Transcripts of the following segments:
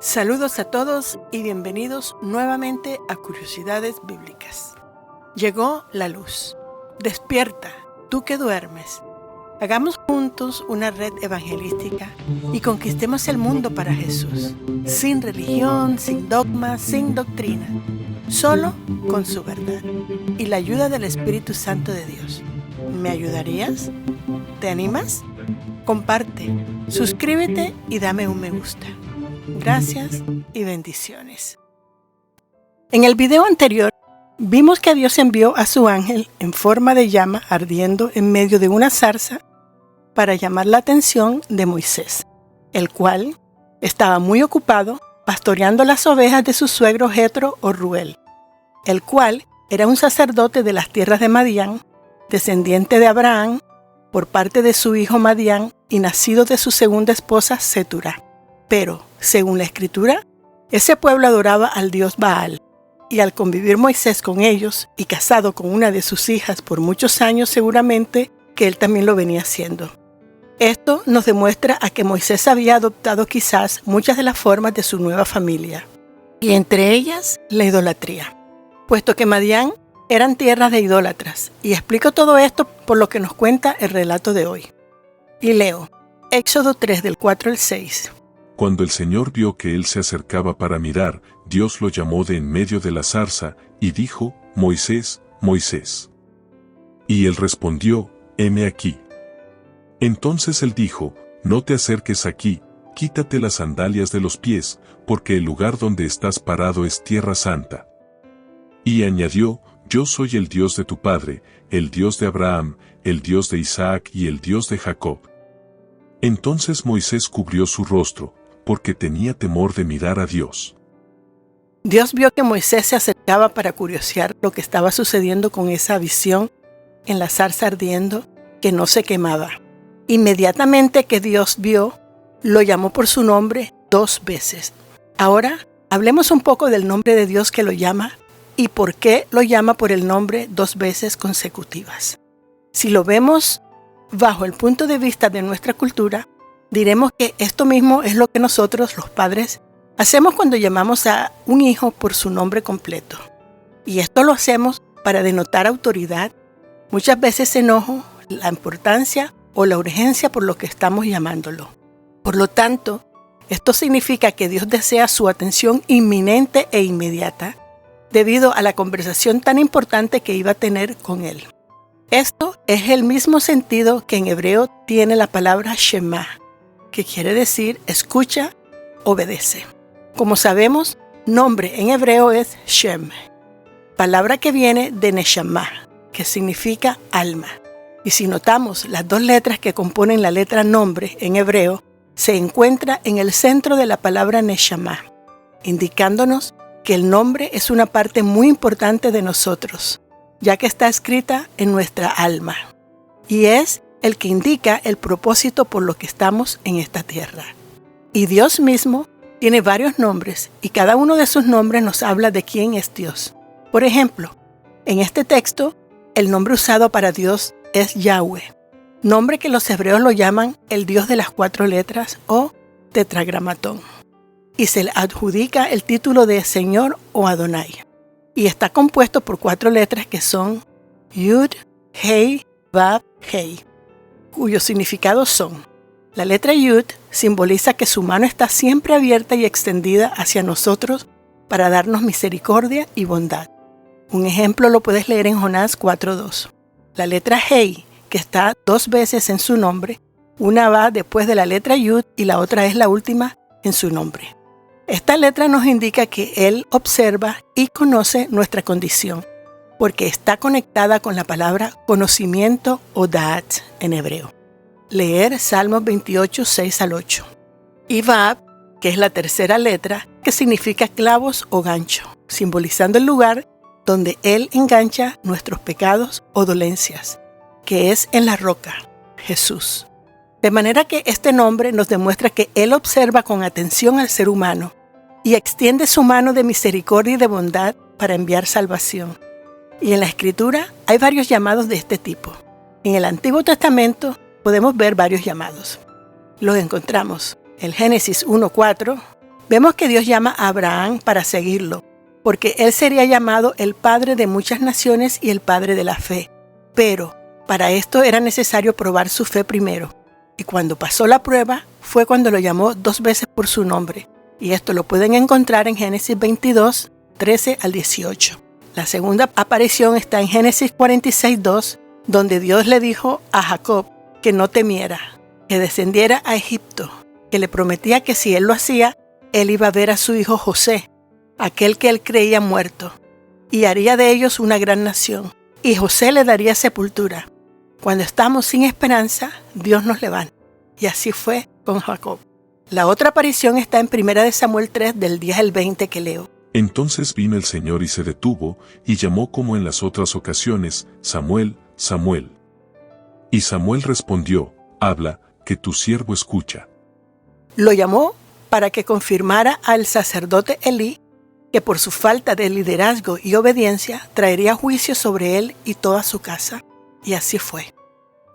Saludos a todos y bienvenidos nuevamente a Curiosidades Bíblicas. Llegó la luz. Despierta, tú que duermes. Hagamos juntos una red evangelística y conquistemos el mundo para Jesús, sin religión, sin dogmas, sin doctrina, solo con su verdad y la ayuda del Espíritu Santo de Dios. ¿Me ayudarías? ¿Te animas? Comparte, suscríbete y dame un me gusta. Gracias y bendiciones. En el video anterior, vimos que Dios envió a su ángel en forma de llama ardiendo en medio de una zarza para llamar la atención de Moisés, el cual estaba muy ocupado pastoreando las ovejas de su suegro Jetro o Ruel, el cual era un sacerdote de las tierras de Madián, descendiente de Abraham por parte de su hijo Madián y nacido de su segunda esposa Cetura. Pero, según la Escritura, ese pueblo adoraba al dios Baal, y al convivir Moisés con ellos y casado con una de sus hijas por muchos años seguramente que él también lo venía haciendo. Esto nos demuestra a que Moisés había adoptado quizás muchas de las formas de su nueva familia, y entre ellas la idolatría, puesto que Madián eran tierras de idólatras, y explico todo esto por lo que nos cuenta el relato de hoy. Y leo, Éxodo 3 del 4 al 6. Cuando el Señor vio que él se acercaba para mirar, Dios lo llamó de en medio de la zarza, y dijo, Moisés, Moisés. Y él respondió, heme aquí. Entonces él dijo, no te acerques aquí, quítate las sandalias de los pies, porque el lugar donde estás parado es tierra santa. Y añadió, yo soy el Dios de tu padre, el Dios de Abraham, el Dios de Isaac y el Dios de Jacob. Entonces Moisés cubrió su rostro, porque tenía temor de mirar a Dios. Dios vio que Moisés se acercaba para curiosear lo que estaba sucediendo con esa visión en la zarza ardiendo que no se quemaba. Inmediatamente que Dios vio, lo llamó por su nombre 2 veces. Ahora, hablemos un poco del nombre de Dios que lo llama y por qué lo llama por el nombre 2 veces consecutivas. Si lo vemos bajo el punto de vista de nuestra cultura, diremos que esto mismo es lo que nosotros, los padres, hacemos cuando llamamos a un hijo por su nombre completo. Y esto lo hacemos para denotar autoridad, muchas veces enojo, la importancia o la urgencia por lo que estamos llamándolo. Por lo tanto, esto significa que Dios desea su atención inminente e inmediata debido a la conversación tan importante que iba a tener con él. Esto es el mismo sentido que en hebreo tiene la palabra Shema, que quiere decir escucha, obedece. Como sabemos, nombre en hebreo es Shem, palabra que viene de Neshama, que significa alma. Y si notamos las 2 letras que componen la letra nombre en hebreo, se encuentra en el centro de la palabra Neshama, indicándonos que el nombre es una parte muy importante de nosotros, ya que está escrita en nuestra alma, y es el que indica el propósito por lo que estamos en esta tierra. Y Dios mismo tiene varios nombres, y cada uno de sus nombres nos habla de quién es Dios. Por ejemplo, en este texto, el nombre usado para Dios es Yahweh, nombre que los hebreos lo llaman el Dios de las 4 letras o tetragramatón, y se le adjudica el título de Señor o Adonai. Y está compuesto por 4 letras que son Yud, Hei, Vav, Hei, cuyos significados son: la letra Yud simboliza que su mano está siempre abierta y extendida hacia nosotros para darnos misericordia y bondad. Un ejemplo lo puedes leer en Jonás 4:2. La letra Hei, que está 2 veces en su nombre, una va después de la letra Yud y la otra es la última en su nombre. Esta letra nos indica que Él observa y conoce nuestra condición, porque está conectada con la palabra conocimiento o da'at en hebreo. Leer Salmos 28, 6 al 8. Y Vav, que es la tercera letra, que significa clavos o gancho, simbolizando el lugar donde Él engancha nuestros pecados o dolencias, que es en la roca, Jesús. De manera que este nombre nos demuestra que Él observa con atención al ser humano y extiende su mano de misericordia y de bondad para enviar salvación. Y en la Escritura hay varios llamados de este tipo. En el Antiguo Testamento podemos ver varios llamados. Los encontramos en Génesis 1:4, Vemos que Dios llama a Abraham para seguirlo, porque él sería llamado el padre de muchas naciones y el padre de la fe. Pero para esto era necesario probar su fe primero. Y cuando pasó la prueba, fue cuando lo llamó 2 veces por su nombre. Y esto lo pueden encontrar en Génesis 22, 13 al 18. La segunda aparición está en Génesis 46, 2, donde Dios le dijo a Jacob que no temiera, que descendiera a Egipto, que le prometía que si él lo hacía, él iba a ver a su hijo José, aquel que él creía muerto, y haría de ellos una gran nación. Y José le daría sepultura. Cuando estamos sin esperanza, Dios nos levanta. Y así fue con Jacob. La otra aparición está en 1 Samuel 3, del 10 al 20 que leo. Entonces vino el Señor y se detuvo, y llamó como en las otras ocasiones, Samuel, Samuel. Y Samuel respondió, habla, que tu siervo escucha. Lo llamó para que confirmara al sacerdote Elí que por su falta de liderazgo y obediencia traería juicio sobre él y toda su casa. Y así fue.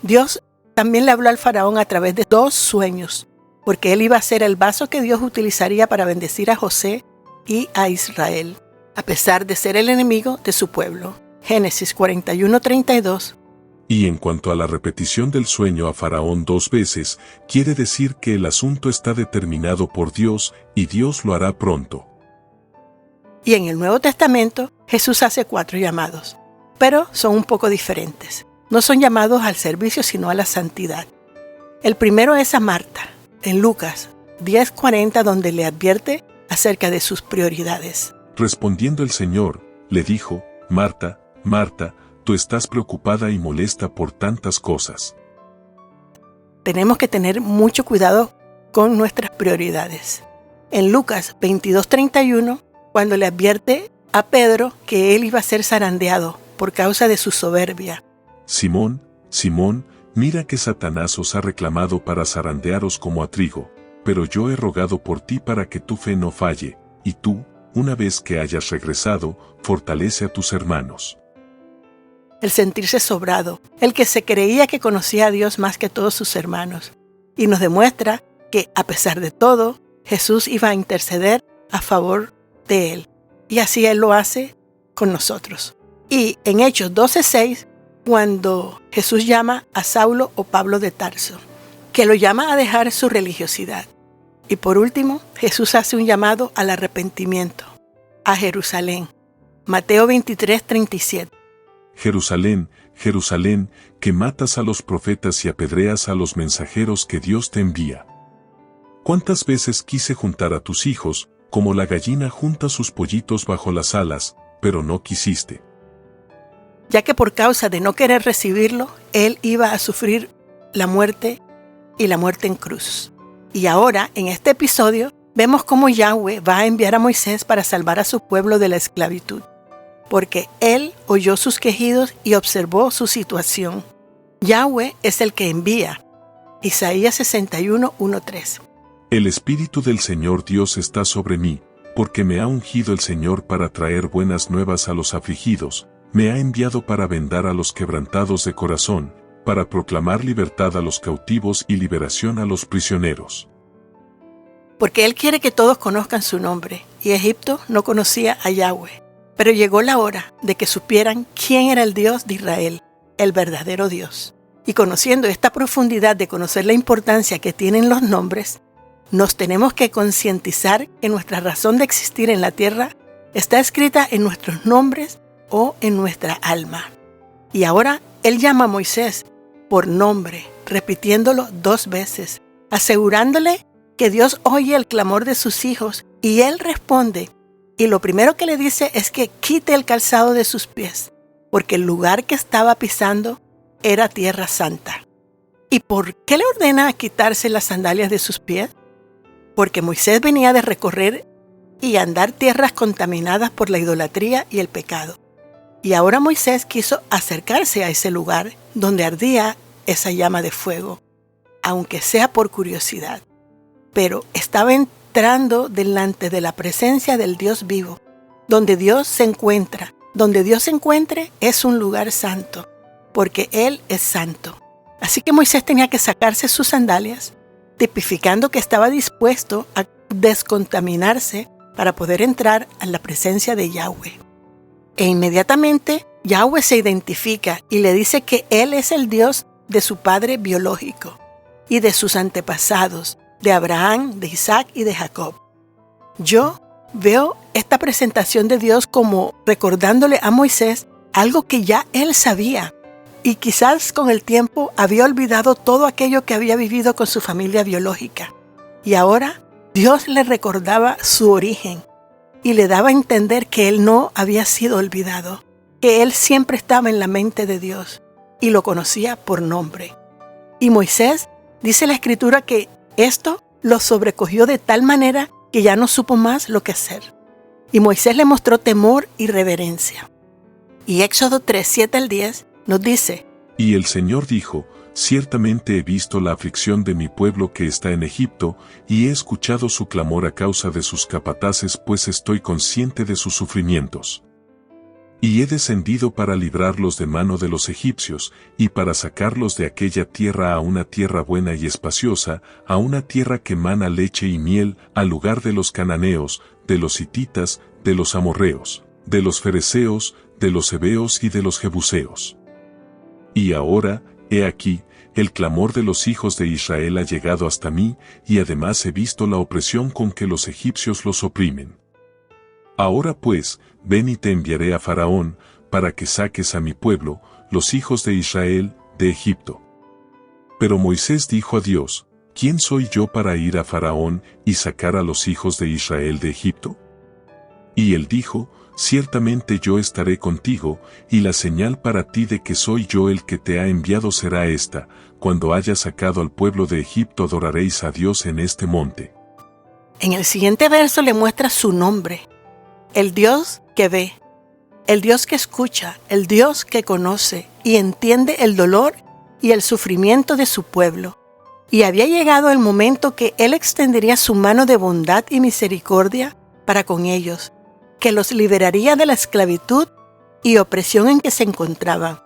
Dios también le habló al faraón a través de 2 sueños, porque él iba a ser el vaso que Dios utilizaría para bendecir a José y a Israel, a pesar de ser el enemigo de su pueblo. Génesis 41, 32. Y en cuanto a la repetición del sueño a Faraón 2 veces, quiere decir que el asunto está determinado por Dios y Dios lo hará pronto. Y en el Nuevo Testamento, Jesús hace 4 llamados, pero son un poco diferentes. No son llamados al servicio, sino a la santidad. El primero es a Marta, en Lucas 10:40, donde le advierte acerca de sus prioridades. Respondiendo el Señor, le dijo, Marta, Marta, tú estás preocupada y molesta por tantas cosas. Tenemos que tener mucho cuidado con nuestras prioridades. En Lucas 22:31, cuando le advierte a Pedro que él iba a ser zarandeado por causa de su soberbia. Simón, Simón, mira que Satanás os ha reclamado para zarandearos como a trigo, pero yo he rogado por ti para que tu fe no falle, y tú, una vez que hayas regresado, fortalece a tus hermanos. El sentirse sobrado, el que se creía que conocía a Dios más que todos sus hermanos, y nos demuestra que, a pesar de todo, Jesús iba a interceder a favor de él, y así él lo hace con nosotros. Y en Hechos 12:6, cuando Jesús llama a Saulo o Pablo de Tarso, que lo llama a dejar su religiosidad. Y por último, Jesús hace un llamado al arrepentimiento, a Jerusalén. Mateo 23:37. Jerusalén, Jerusalén, que matas a los profetas y apedreas a los mensajeros que Dios te envía. ¿Cuántas veces quise juntar a tus hijos, como la gallina junta sus pollitos bajo las alas, pero no quisiste? Ya que por causa de no querer recibirlo, él iba a sufrir la muerte y la muerte en cruz. Y ahora, en este episodio, vemos cómo Yahweh va a enviar a Moisés para salvar a su pueblo de la esclavitud, porque él oyó sus quejidos y observó su situación. Yahweh es el que envía. Isaías 61:1-3. El Espíritu del Señor Dios está sobre mí, porque me ha ungido el Señor para traer buenas nuevas a los afligidos, me ha enviado para vendar a los quebrantados de corazón, para proclamar libertad a los cautivos y liberación a los prisioneros. Porque él quiere que todos conozcan su nombre, y Egipto no conocía a Yahweh. Pero llegó la hora de que supieran quién era el Dios de Israel, el verdadero Dios. Y conociendo esta profundidad de conocer la importancia que tienen los nombres, nos tenemos que concientizar que nuestra razón de existir en la tierra está escrita en nuestros nombres o en nuestra alma. Y ahora él llama a Moisés por nombre, repitiéndolo 2 veces, asegurándole que Dios oye el clamor de sus hijos, y él responde. Y lo primero que le dice es que quite el calzado de sus pies, porque el lugar que estaba pisando era tierra santa. ¿Y por qué le ordena quitarse las sandalias de sus pies? Porque Moisés venía de recorrer y andar tierras contaminadas por la idolatría y el pecado. Y ahora Moisés quiso acercarse a ese lugar donde ardía esa llama de fuego, aunque sea por curiosidad. Pero estaba entrando delante de la presencia del Dios vivo, donde Dios se encuentra. Donde Dios se encuentre es un lugar santo, porque Él es santo. Así que Moisés tenía que sacarse sus sandalias, tipificando que estaba dispuesto a descontaminarse para poder entrar a la presencia de Yahweh. E inmediatamente Yahweh se identifica y le dice que Él es el Dios de su padre biológico y de sus antepasados, de Abraham, de Isaac y de Jacob. Yo veo esta presentación de Dios como recordándole a Moisés algo que ya él sabía y quizás con el tiempo había olvidado todo aquello que había vivido con su familia biológica. Y ahora Dios le recordaba su origen y le daba a entender que él no había sido olvidado, que él siempre estaba en la mente de Dios y lo conocía por nombre. Y Moisés, dice la Escritura, que esto lo sobrecogió de tal manera que ya no supo más lo que hacer. Y Moisés le mostró temor y reverencia. Y Éxodo 3, 7 al 10 nos dice: Y el Señor dijo: Ciertamente he visto la aflicción de mi pueblo que está en Egipto, y he escuchado su clamor a causa de sus capataces, pues estoy consciente de sus sufrimientos. Y he descendido para librarlos de mano de los egipcios, y para sacarlos de aquella tierra a una tierra buena y espaciosa, a una tierra que mana leche y miel, al lugar de los cananeos, de los hititas, de los amorreos, de los fereceos, de los heveos y de los jebuseos. Y ahora, he aquí, el clamor de los hijos de Israel ha llegado hasta mí, y además he visto la opresión con que los egipcios los oprimen. Ahora pues, ven y te enviaré a Faraón, para que saques a mi pueblo, los hijos de Israel, de Egipto. Pero Moisés dijo a Dios: ¿Quién soy yo para ir a Faraón y sacar a los hijos de Israel de Egipto? Y él dijo: Ciertamente yo estaré contigo, y la señal para ti de que soy yo el que te ha enviado será esta: cuando hayas sacado al pueblo de Egipto adoraréis a Dios en este monte. En el siguiente verso le muestra su nombre: el Dios que ve, el Dios que escucha, el Dios que conoce y entiende el dolor y el sufrimiento de su pueblo. Y había llegado el momento que Él extendería su mano de bondad y misericordia para con ellos, que los liberaría de la esclavitud y opresión en que se encontraban.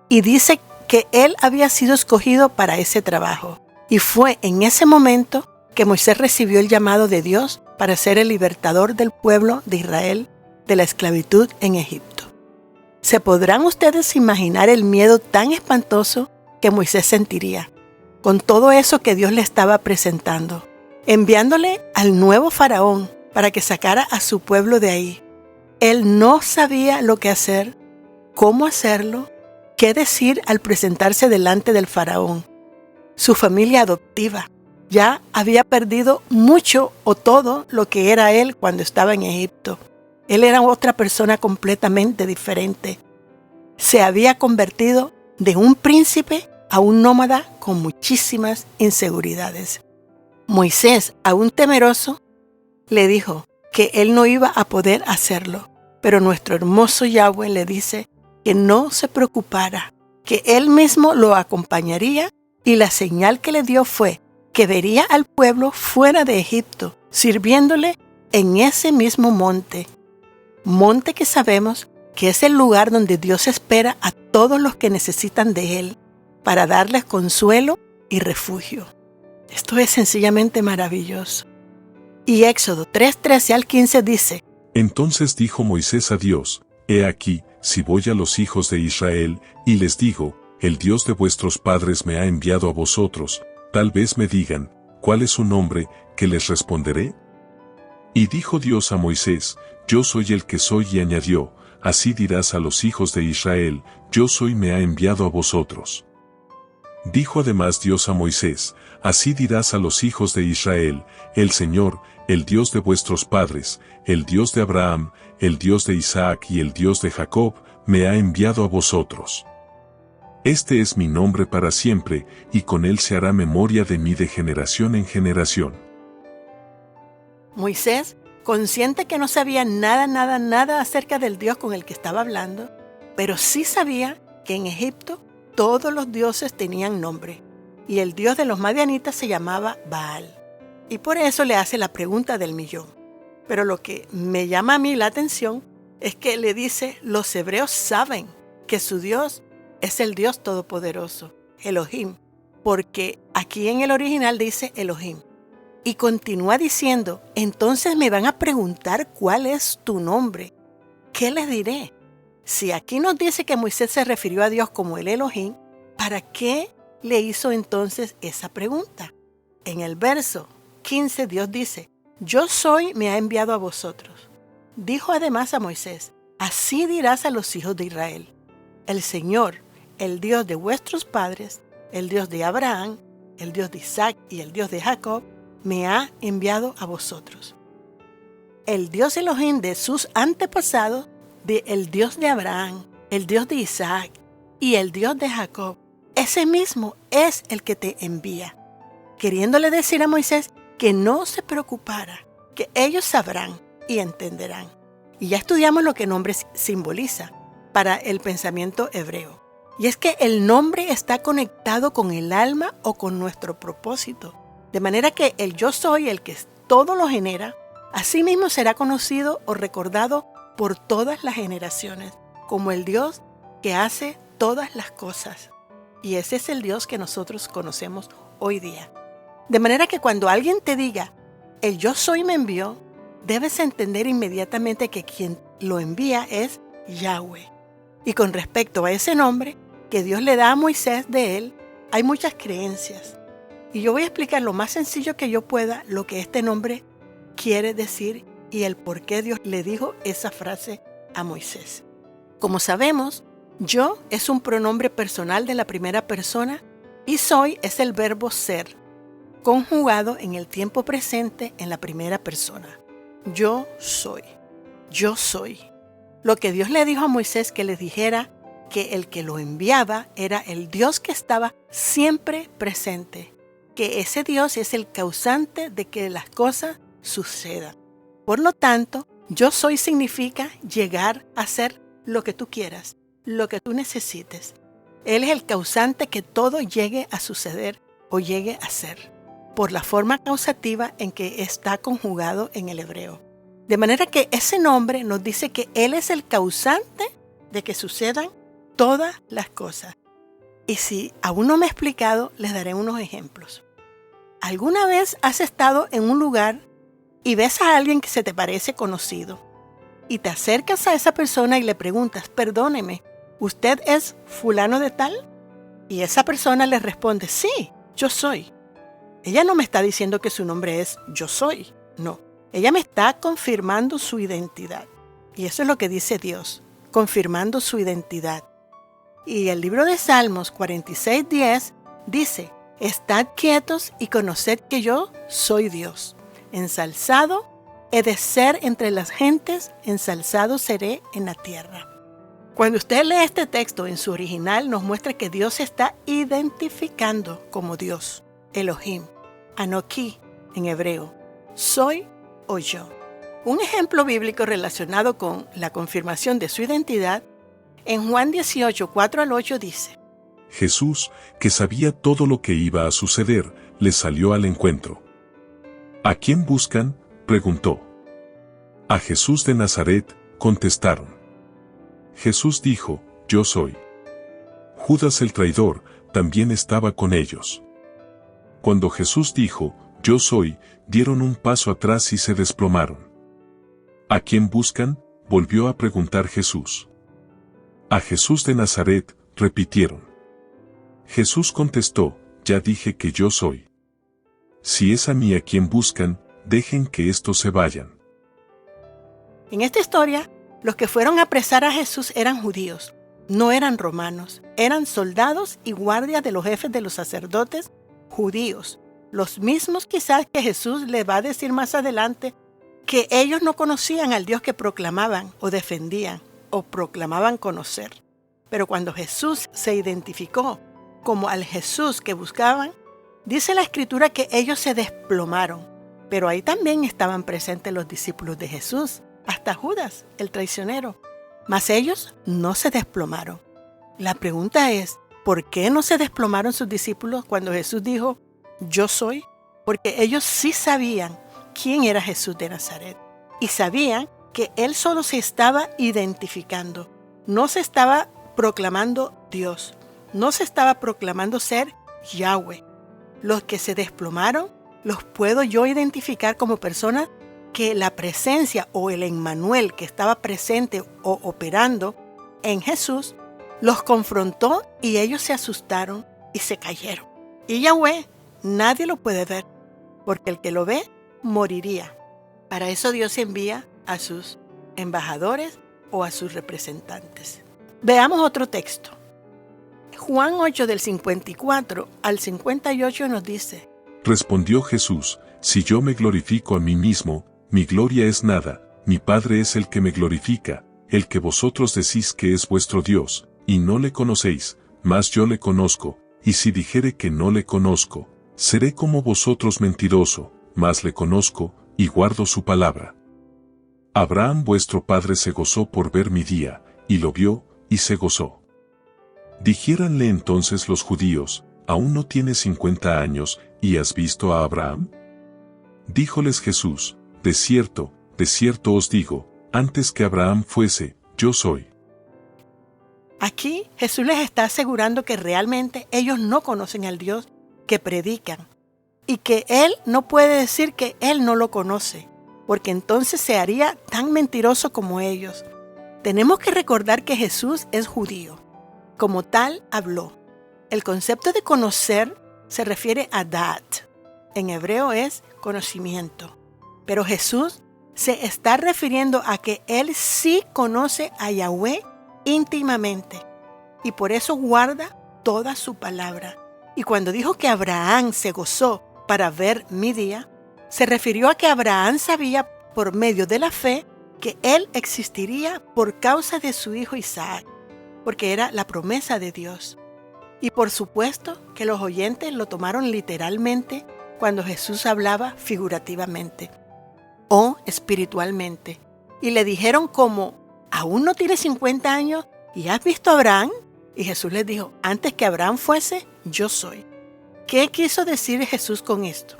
Y dice que Él había sido escogido para ese trabajo. Y fue en ese momento que Moisés recibió el llamado de Dios para ser el libertador del pueblo de Israel de la esclavitud en Egipto. ¿Se podrán ustedes imaginar el miedo tan espantoso que Moisés sentiría con todo eso que Dios le estaba presentando, enviándole al nuevo faraón para que sacara a su pueblo de ahí? Él no sabía lo que hacer, cómo hacerlo, qué decir al presentarse delante del faraón. Su familia adoptiva ya había perdido mucho o todo lo que era él cuando estaba en Egipto. Él era otra persona completamente diferente. Se había convertido de un príncipe a un nómada con muchísimas inseguridades. Moisés, aún temeroso, le dijo que él no iba a poder hacerlo, pero nuestro hermoso Yahweh le dice que no se preocupara, que él mismo lo acompañaría, y la señal que le dio fue que vería al pueblo fuera de Egipto, sirviéndole en ese mismo monte que sabemos que es el lugar donde Dios espera a todos los que necesitan de Él, para darles consuelo y refugio. Esto es sencillamente maravilloso. Y Éxodo 3, 13 al 15 dice: Entonces dijo Moisés a Dios: He aquí, si voy a los hijos de Israel, y les digo: El Dios de vuestros padres me ha enviado a vosotros, tal vez me digan: ¿Cuál es su nombre? ¿Qué les responderé? Y dijo Dios a Moisés: Yo soy el que soy, y añadió: Así dirás a los hijos de Israel: Yo soy, me ha enviado a vosotros. Dijo además Dios a Moisés: Así dirás a los hijos de Israel: El Señor, el Dios de vuestros padres, el Dios de Abraham, el Dios de Isaac y el Dios de Jacob, me ha enviado a vosotros. Este es mi nombre para siempre, y con él se hará memoria de mí de generación en generación. Moisés, consciente que no sabía nada acerca del Dios con el que estaba hablando, pero sí sabía que en Egipto todos los dioses tenían nombre, y el dios de los madianitas se llamaba Baal. Y por eso le hace la pregunta del millón. Pero lo que me llama a mí la atención es que le dice: los hebreos saben que su Dios es el Dios Todopoderoso, Elohim, porque aquí en el original dice Elohim. Y continúa diciendo, entonces me van a preguntar cuál es tu nombre. ¿Qué les diré? Si aquí nos dice que Moisés se refirió a Dios como el Elohim, ¿para qué le hizo entonces esa pregunta? En el verso 15 Dios dice, yo soy me ha enviado a vosotros. Dijo además a Moisés, así dirás a los hijos de Israel, el Señor, el Dios de vuestros padres, el Dios de Abraham, el Dios de Isaac y el Dios de Jacob, me ha enviado a vosotros. El Dios Elohim de sus antepasados, el Dios de Abraham, el Dios de Isaac y el Dios de Jacob, ese mismo es el que te envía. Queriéndole decir a Moisés que no se preocupara, que ellos sabrán y entenderán. Y ya estudiamos lo que el nombre simboliza para el pensamiento hebreo. Y es que el nombre está conectado con el alma o con nuestro propósito. De manera que el yo soy, el que todo lo genera, asimismo será conocido o recordado por todas las generaciones, como el Dios que hace todas las cosas. Y ese es el Dios que nosotros conocemos hoy día. De manera que cuando alguien te diga, el yo soy me envió, debes entender inmediatamente que quien lo envía es Yahweh. Y con respecto a ese nombre que Dios le da a Moisés de él, hay muchas creencias. Y yo voy a explicar lo más sencillo que yo pueda lo que este nombre quiere decir y el por qué Dios le dijo esa frase a Moisés. Como sabemos, yo es un pronombre personal de la primera persona y soy es el verbo ser, conjugado en el tiempo presente en la primera persona. Yo soy. Yo soy. Lo que Dios le dijo a Moisés que le dijera que el que lo enviaba era el Dios que estaba siempre presente, que ese Dios es el causante de que las cosas sucedan. Por lo tanto, yo soy significa llegar a ser lo que tú quieras, lo que tú necesites. Él es el causante que todo llegue a suceder o llegue a ser, por la forma causativa en que está conjugado en el hebreo. De manera que ese nombre nos dice que Él es el causante de que sucedan todas las cosas. Y si aún no me he explicado, les daré unos ejemplos. ¿Alguna vez has estado en un lugar y ves a alguien que se te parece conocido? Y te acercas a esa persona y le preguntas, perdóneme, ¿usted es fulano de tal? Y esa persona le responde, sí, yo soy. Ella no me está diciendo que su nombre es yo soy, no. Ella me está confirmando su identidad. Y eso es lo que dice Dios, confirmando su identidad. Y el libro de Salmos 46:10 dice, estad quietos y conoced que yo soy Dios. Ensalzado he de ser entre las gentes, ensalzado seré en la tierra. Cuando usted lee este texto en su original, nos muestra que Dios se está identificando como Dios, Elohim, Anoki en hebreo, soy o yo. Un ejemplo bíblico relacionado con la confirmación de su identidad, en Juan 18, 4-8 dice, Jesús, que sabía todo lo que iba a suceder, le salió al encuentro. ¿A quién buscan?, preguntó. A Jesús de Nazaret, contestaron. Jesús dijo, yo soy. Judas el traidor también estaba con ellos. Cuando Jesús dijo, yo soy, dieron un paso atrás y se desplomaron. ¿A quién buscan?, volvió a preguntar Jesús. A Jesús de Nazaret, repitieron. Jesús contestó, ya dije que yo soy. Si es a mí a quien buscan, dejen que estos se vayan. En esta historia, los que fueron a apresar a Jesús eran judíos, no eran romanos, eran soldados y guardias de los jefes de los sacerdotes judíos, los mismos quizás que Jesús le va a decir más adelante que ellos no conocían al Dios que proclamaban o defendían o proclamaban conocer. Pero cuando Jesús se identificó como al Jesús que buscaban, dice la Escritura que ellos se desplomaron. Pero ahí también estaban presentes los discípulos de Jesús, hasta Judas, el traicionero. Mas ellos no se desplomaron. La pregunta es, ¿por qué no se desplomaron sus discípulos cuando Jesús dijo, yo soy? Porque ellos sí sabían quién era Jesús de Nazaret. Y sabían que Él solo se estaba identificando. No se estaba proclamando Dios. No se estaba proclamando ser Yahweh. Los que se desplomaron los puedo yo identificar como personas que la presencia o el Emmanuel que estaba presente o operando en Jesús los confrontó y ellos se asustaron y se cayeron. Y Yahweh nadie lo puede ver, porque el que lo ve moriría. Para eso Dios envía a sus embajadores o a sus representantes. Veamos otro texto. Juan 8 del 54 al 58 nos dice: Respondió Jesús: Si yo me glorifico a mí mismo, mi gloria es nada, mi Padre es el que me glorifica, el que vosotros decís que es vuestro Dios, y no le conocéis, mas yo le conozco, y si dijere que no le conozco, seré como vosotros mentiroso, mas le conozco, y guardo su palabra. Abraham vuestro padre se gozó por ver mi día, y lo vio, y se gozó. Dijéranle entonces los judíos: ¿Aún no tienes 50 años, y has visto a Abraham? Díjoles Jesús: de cierto os digo, antes que Abraham fuese, yo soy. Aquí Jesús les está asegurando que realmente ellos no conocen al Dios que predican y que Él no puede decir que Él no lo conoce, porque entonces se haría tan mentiroso como ellos. Tenemos que recordar que Jesús es judío. Como tal, habló. El concepto de conocer se refiere a dat. En hebreo es conocimiento. Pero Jesús se está refiriendo a que Él sí conoce a Yahweh íntimamente y por eso guarda toda su palabra. Y cuando dijo que Abraham se gozó para ver mi día, se refirió a que Abraham sabía por medio de la fe que Él existiría por causa de su hijo Isaac, porque era la promesa de Dios. Y por supuesto que los oyentes lo tomaron literalmente cuando Jesús hablaba figurativamente o espiritualmente. Y le dijeron como: ¿aún no tienes 50 años y has visto a Abraham? Y Jesús les dijo: antes que Abraham fuese, yo soy. ¿Qué quiso decir Jesús con esto?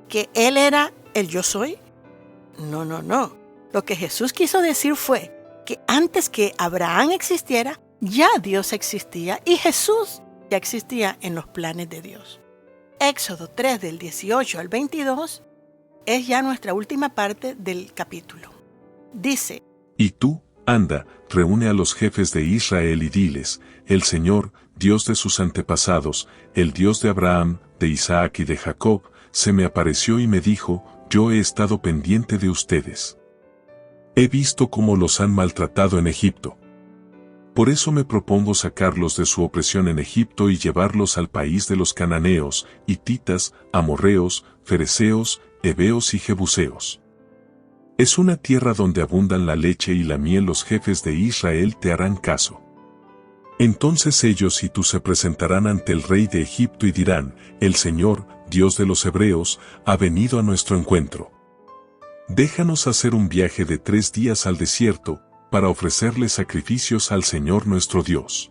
¿Que Él era el yo soy? No. Lo que Jesús quiso decir fue que antes que Abraham existiera, ya Dios existía y Jesús ya existía en los planes de Dios. Éxodo 3 del 18 al 22 es ya nuestra última parte del capítulo. Dice: Y tú, anda, reúne a los jefes de Israel y diles: el Señor, Dios de sus antepasados, el Dios de Abraham, de Isaac y de Jacob, se me apareció y me dijo: yo he estado pendiente de ustedes. He visto cómo los han maltratado en Egipto. Por eso me propongo sacarlos de su opresión en Egipto y llevarlos al país de los cananeos, hititas, amorreos, fereceos, heveos y jebuseos. Es una tierra donde abundan la leche y la miel. Los jefes de Israel te harán caso. Entonces ellos y tú se presentarán ante el rey de Egipto y dirán: el Señor, Dios de los hebreos, ha venido a nuestro encuentro. Déjanos hacer un viaje de 3 días al desierto, para ofrecerle sacrificios al Señor nuestro Dios.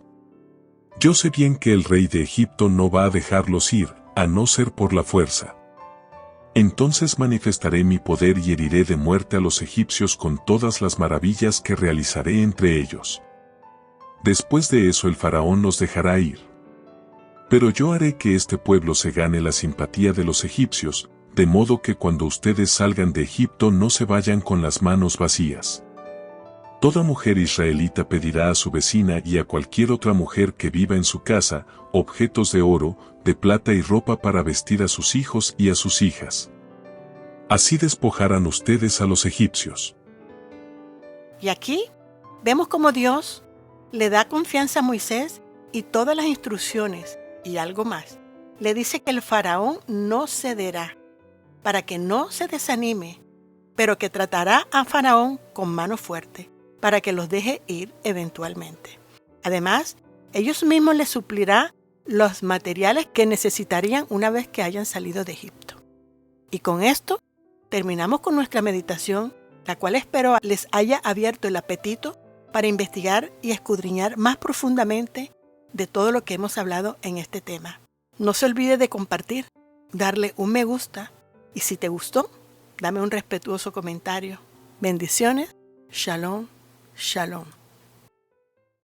Yo sé bien que el rey de Egipto no va a dejarlos ir, a no ser por la fuerza. Entonces manifestaré mi poder y heriré de muerte a los egipcios con todas las maravillas que realizaré entre ellos. Después de eso el faraón los dejará ir. Pero yo haré que este pueblo se gane la simpatía de los egipcios, de modo que cuando ustedes salgan de Egipto no se vayan con las manos vacías. Toda mujer israelita pedirá a su vecina y a cualquier otra mujer que viva en su casa objetos de oro, de plata y ropa para vestir a sus hijos y a sus hijas. Así despojarán ustedes a los egipcios. Y aquí vemos cómo Dios le da confianza a Moisés y todas las instrucciones y algo más. Le dice que el faraón no cederá, para que no se desanime, pero que tratará a faraón con mano fuerte, para que los deje ir eventualmente. Además, ellos mismos les suplirá los materiales que necesitarían una vez que hayan salido de Egipto. Y con esto terminamos con nuestra meditación, la cual espero les haya abierto el apetito para investigar y escudriñar más profundamente de todo lo que hemos hablado en este tema. No se olvide de compartir, darle un me gusta y si te gustó, dame un respetuoso comentario. Bendiciones. Shalom. Shalom.